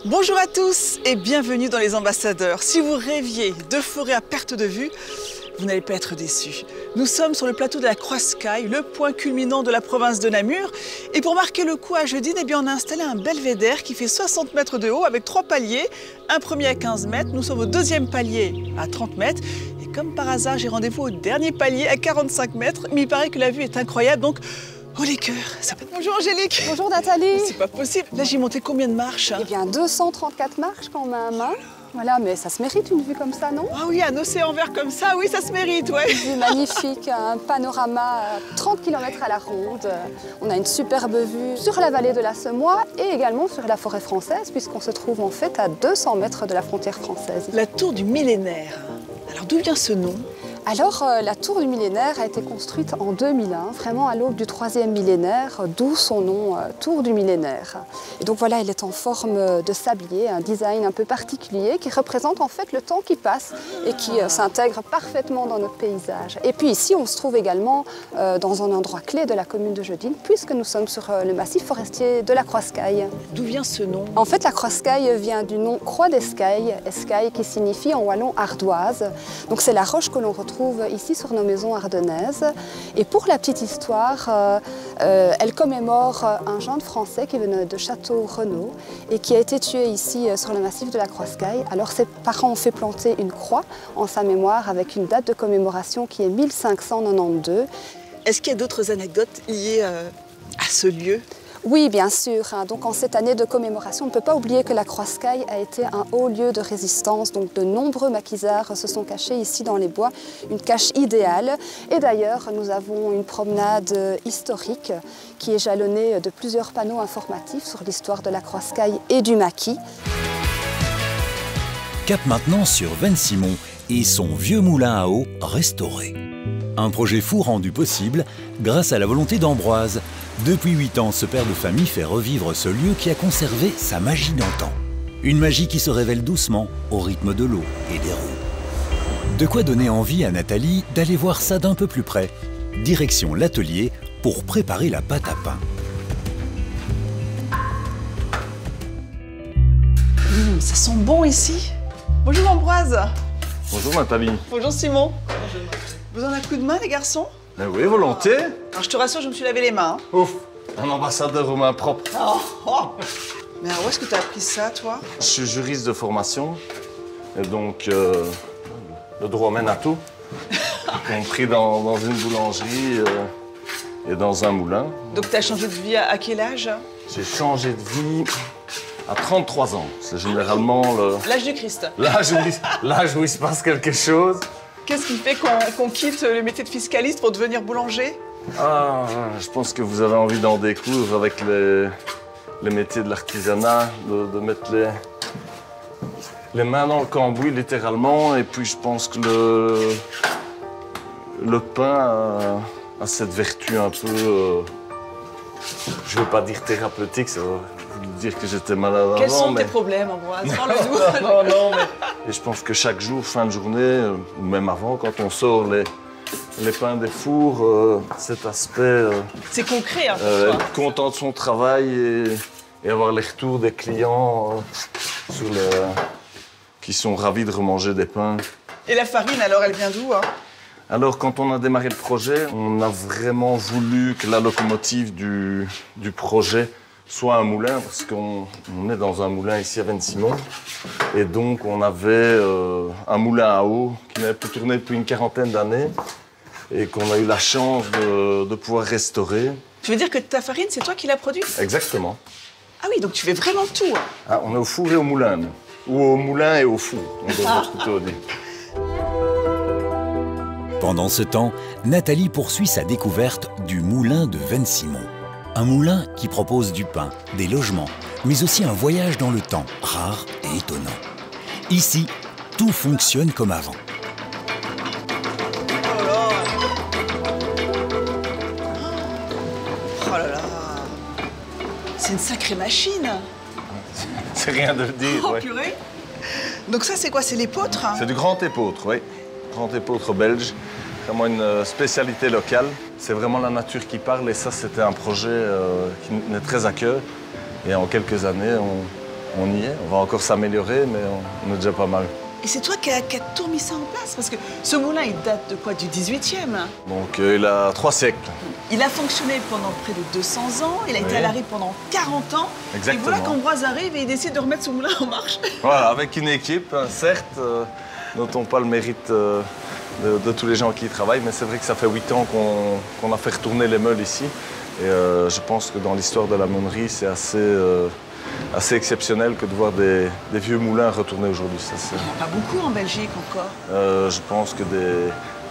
Bonjour à tous et bienvenue dans Les Ambassadeurs. Si vous rêviez de forêt à perte de vue, vous n'allez pas être déçus. Nous sommes sur le plateau de la Croix-Scaille, le point culminant de la province de Namur. Et pour marquer le coup à Jeudine, on a installé un belvédère qui fait 60 mètres de haut avec 3 paliers. Un premier à 15 mètres, nous sommes au deuxième palier à 30 mètres. Et comme par hasard, j'ai rendez-vous au dernier palier à 45 mètres. Mais il paraît que la vue est incroyable, donc oh les cœurs. Bonjour Angélique. Bonjour Nathalie. C'est pas possible. Là, j'ai monté combien de marches? Eh bien 234 marches quand même. Voilà, mais ça se mérite une vue comme ça, non? Ah oui, un océan vert comme ça, oui, ça se mérite, ouais. Une vue magnifique, un panorama 30 km à la ronde. On a une superbe vue sur la vallée de la Semois et également sur la forêt française, puisqu'on se trouve en fait à 200 mètres de la frontière française. La tour du millénaire. Alors d'où vient ce nom? Alors, la tour du millénaire a été construite en 2001, vraiment à l'aube du 3e millénaire, d'où son nom, tour du millénaire. Et donc voilà, elle est en forme de sablier, un design un peu particulier qui représente en fait le temps qui passe et qui s'intègre parfaitement dans notre paysage. Et puis ici, on se trouve également dans un endroit clé de la commune de Jeudine, puisque nous sommes sur le massif forestier de la Croix-Scaille. D'où vient ce nom? En fait, la Croix-Scaille vient du nom Croix d'Escaille, Escaille qui signifie en wallon ardoise. Donc c'est la roche que l'on retrouve ici sur nos maisons ardennaises. Et pour la petite histoire, elle commémore un gendre français qui venait de Château-Renaud et qui a été tué ici sur le massif de la Croix-Scaille. Alors ses parents ont fait planter une croix en sa mémoire avec une date de commémoration qui est 1592. Est-ce qu'il y a d'autres anecdotes liées à ce lieu? Oui, bien sûr. Donc en cette année de commémoration, on ne peut pas oublier que la Croix-Scaille a été un haut lieu de résistance. Donc de nombreux maquisards se sont cachés ici dans les bois, une cache idéale. Et d'ailleurs, nous avons une promenade historique qui est jalonnée de plusieurs panneaux informatifs sur l'histoire de la Croix-Scaille et du maquis. Cap maintenant sur Vensimon et son vieux moulin à eau restauré. Un projet fou rendu possible grâce à la volonté d'Ambroise. Depuis 8 ans, ce père de famille fait revivre ce lieu qui a conservé sa magie d'antan. Une magie qui se révèle doucement au rythme de l'eau et des rues. De quoi donner envie à Nathalie d'aller voir ça d'un peu plus près. Direction l'atelier pour préparer la pâte à pain. Ça sent bon ici. Bonjour Ambroise. Bonjour Nathalie. Bonjour Simon. Vous en avez un coup de main les garçons? Mais oui, volontiers. Alors je te rassure, je me suis lavé les mains. Ouf, un ambassadeur aux mains propres. Mais alors, où est-ce que tu as appris ça, toi? Je suis juriste de formation, et donc le droit mène à tout, y compris dans une boulangerie et dans un moulin. Donc tu as changé de vie à quel âge? J'ai changé de vie à 33 ans. C'est généralement L'âge du Christ. l'âge où il se passe quelque chose. Qu'est-ce qui fait qu'on quitte le métier de fiscaliste pour devenir boulanger? Ah, je pense que vous avez envie d'en découdre avec les métiers de l'artisanat, de mettre les mains dans le cambouis littéralement. Et puis je pense que le pain a cette vertu un peu, je ne veux pas dire thérapeutique, ça va vous dire que j'étais malade avant. Quels sont tes problèmes, Ambroise? Parle-nous. Non, mais... Et je pense que chaque jour, fin de journée, ou même avant, quand on sort les pains des fours, cet aspect... C'est concret, hein, pour toi. Être content de son travail et avoir les retours des clients qui sont ravis de remanger des pains. Et la farine, alors, elle vient d'où, hein? Alors, quand on a démarré le projet, on a vraiment voulu que la locomotive du projet soit un moulin, parce qu'on est dans un moulin ici à Vensimon. Et donc, on avait un moulin à eau qui n'avait plus tourné depuis une quarantaine d'années et qu'on a eu la chance de pouvoir restaurer. Tu veux dire que ta farine, c'est toi qui l'as produite? Exactement. Ah oui, donc tu fais vraiment tout, hein. Ah, on est au four et au moulin, nous. Ou au moulin et au four, on devrait plutôt dire. Pendant ce temps, Nathalie poursuit sa découverte du moulin de Vensimon. Un moulin qui propose du pain, des logements, mais aussi un voyage dans le temps, rare et étonnant. Ici, tout fonctionne comme avant. Oh là là. C'est une sacrée machine. C'est rien de le dire, Oh ouais. purée. Donc ça, c'est quoi? C'est l'épeautre, hein? C'est du grand épeautre, oui. Grand épeautre belge. Vraiment une spécialité locale. C'est vraiment la nature qui parle et ça, c'était un projet qui me tenait très à cœur. Et en quelques années, on y est. On va encore s'améliorer, mais on est déjà pas mal. Et c'est toi qui as tout mis ça en place? Parce que ce moulin, il date de quoi? Du 18e? Donc il a 3 siècles. Il a fonctionné pendant près de 200 ans, il a été à l'arrêt pendant 40 ans. Exactement. Et voilà qu'Ambroise arrive et il décide de remettre ce moulin en marche. Voilà, avec une équipe, certes, notons pas le mérite de tous les gens qui y travaillent, mais c'est vrai que ça fait 8 ans qu'on a fait retourner les meules ici. Et je pense que dans l'histoire de la meunerie, c'est assez exceptionnel que de voir des vieux moulins retourner aujourd'hui. Il n'y en a pas beaucoup en Belgique encore. Je pense que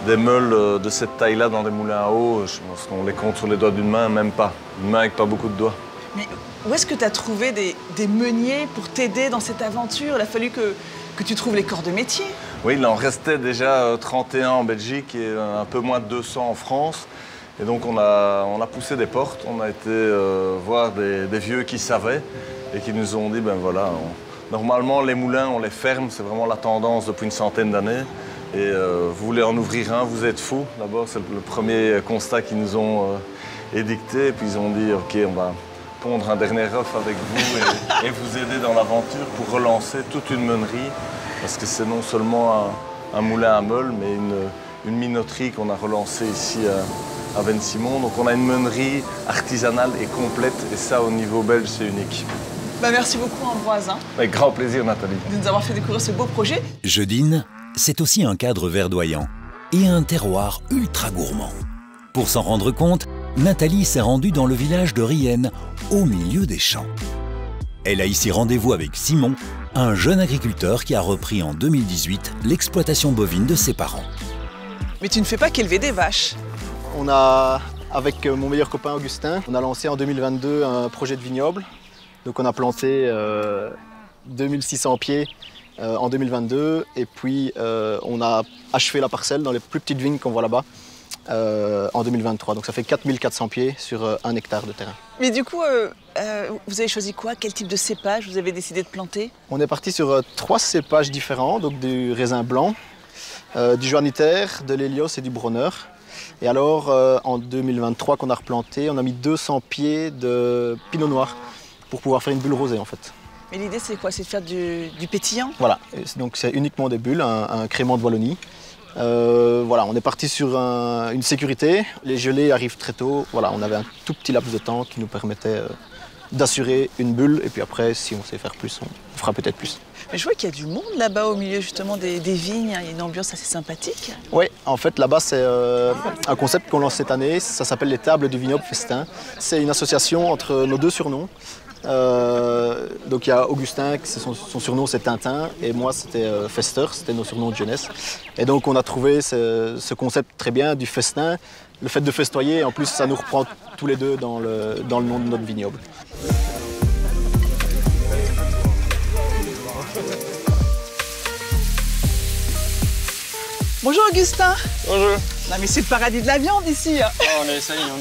des meules de cette taille-là dans des moulins à eau, je pense qu'on les compte sur les doigts d'une main, même pas. Une main avec pas beaucoup de doigts. Mais où est-ce que tu as trouvé des meuniers pour t'aider dans cette aventure? Il a fallu que tu trouves les corps de métier. Oui, il en restait déjà 31 en Belgique et un peu moins de 200 en France. Et donc on a poussé des portes, on a été voir des vieux qui savaient et qui nous ont dit, ben voilà, normalement les moulins on les ferme, c'est vraiment la tendance depuis une centaine d'années. Et vous voulez en ouvrir un, vous êtes fous. D'abord c'est le premier constat qu'ils nous ont édicté, et puis ils ont dit, ok, on va pondre un dernier œuf avec vous et vous aider dans l'aventure pour relancer toute une meunerie. Parce que c'est non seulement un moulin à meules, mais une minoterie qu'on a relancée ici à Vensimon. Donc on a une meunerie artisanale et complète, et ça au niveau belge c'est unique. Bah, merci beaucoup Ambroise. Avec grand plaisir Nathalie. De nous avoir fait découvrir ce beau projet. Jeudine, c'est aussi un cadre verdoyant et un terroir ultra gourmand. Pour s'en rendre compte, Nathalie s'est rendue dans le village de Rienne, au milieu des champs. Elle a ici rendez-vous avec Simon, un jeune agriculteur qui a repris en 2018 l'exploitation bovine de ses parents. Mais tu ne fais pas qu'élever des vaches. On a, avec mon meilleur copain Augustin, on a lancé en 2022 un projet de vignoble. Donc on a planté 2600 pieds en 2022 et puis on a achevé la parcelle dans les plus petites vignes qu'on voit là-bas en 2023. Donc ça fait 4400 pieds sur 1 hectare de terrain. Mais du coup, vous avez choisi quoi? Quel type de cépage vous avez décidé de planter? On est parti sur 3 cépages différents, donc du raisin blanc, du Johanniter, de l'Hélios et du Bronner. Et alors en 2023 qu'on a replanté, on a mis 200 pieds de pinot noir pour pouvoir faire une bulle rosée en fait. Mais l'idée c'est quoi? C'est de faire du pétillant? Voilà, donc c'est uniquement des bulles, un crément de Wallonie. Voilà, on est parti sur une sécurité. Les gelées arrivent très tôt. Voilà, on avait un tout petit laps de temps qui nous permettait d'assurer une bulle. Et puis après, si on sait faire plus, on fera peut-être plus. Mais je vois qu'il y a du monde là-bas au milieu justement des vignes. Il y a une ambiance assez sympathique. Oui, en fait là-bas c'est un concept qu'on lance cette année. Ça s'appelle les tables du vignoble festin. C'est une association entre nos 2 surnoms. Donc il y a Augustin, son surnom c'est Tintin, et moi c'était Fester, c'était nos surnoms de jeunesse. Et donc on a trouvé ce concept très bien du festin, le fait de festoyer, en plus ça nous reprend tous les deux dans le nom de notre vignoble. Bonjour Augustin. Bonjour. Non mais c'est le paradis de la viande ici. On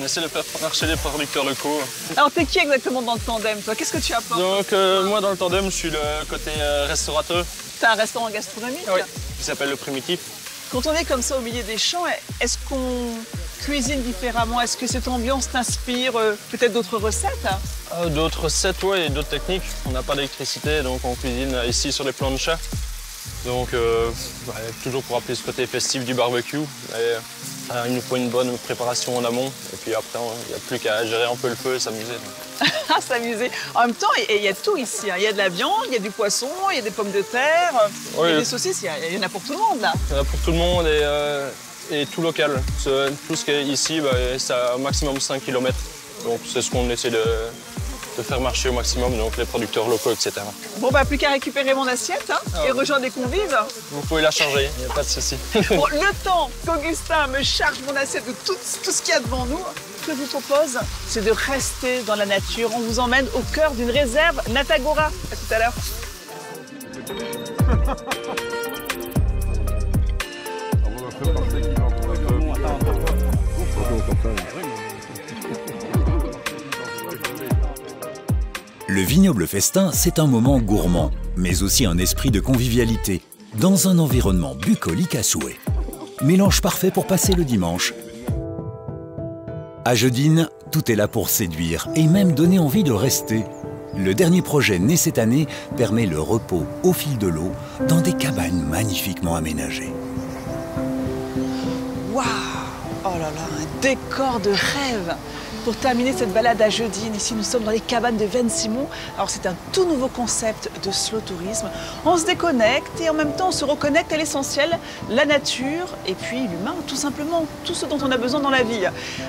essaie de faire marcher les producteurs locaux. Alors t'es qui exactement dans le tandem toi? Qu'est-ce que tu apportes? Donc moi dans le tandem je suis le côté restaurateur. T'as un restaurant gastronomique? Oui, qui s'appelle Le Primitif. Quand on est comme ça au milieu des champs, est-ce qu'on cuisine différemment? Est-ce que cette ambiance t'inspire peut-être d'autres recettes? D'autres recettes, oui, et d'autres techniques. On n'a pas d'électricité, donc on cuisine ici sur les planchas. Donc toujours pour appeler ce côté festif du barbecue. Il nous faut une bonne préparation en amont. Et puis après, il n'y a plus qu'à gérer un peu le feu et s'amuser. S'amuser. En même temps, il y a tout ici. Il y a de la viande, il y a du poisson, il y a des pommes de terre, il y a des saucisses, il y en a pour tout le monde là. Il y en a pour tout le monde et tout local. Tout ce qui est ici, c'est au maximum 5 km. Donc c'est ce qu'on essaie de faire marcher au maximum, donc les producteurs locaux, etc. Bon, plus qu'à récupérer mon assiette et rejoindre les convives. Vous pouvez la charger, il n'y a pas de souci. Bon, le temps qu'Augustin me charge mon assiette de tout ce qu'il y a devant nous, ce que je vous propose, c'est de rester dans la nature. On vous emmène au cœur d'une réserve Natagora. À tout à l'heure. Le vignoble festin, c'est un moment gourmand, mais aussi un esprit de convivialité, dans un environnement bucolique à souhait. Mélange parfait pour passer le dimanche. À Jeudine, tout est là pour séduire et même donner envie de rester. Le dernier projet né cette année permet le repos au fil de l'eau dans des cabanes magnifiquement aménagées. Waouh! Oh là là, un décor de rêve! Pour terminer cette balade à Jeudine, ici nous sommes dans les cabanes de Vensimont. Alors c'est un tout nouveau concept de slow tourisme. On se déconnecte et en même temps on se reconnecte à l'essentiel, la nature et puis l'humain, tout simplement, tout ce dont on a besoin dans la vie.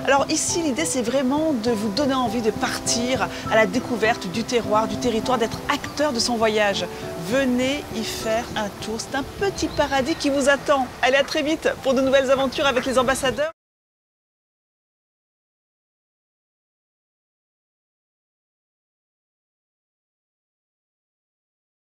Alors ici l'idée c'est vraiment de vous donner envie de partir à la découverte du terroir, du territoire, d'être acteur de son voyage. Venez y faire un tour, c'est un petit paradis qui vous attend. Allez, à très vite pour de nouvelles aventures avec les ambassadeurs.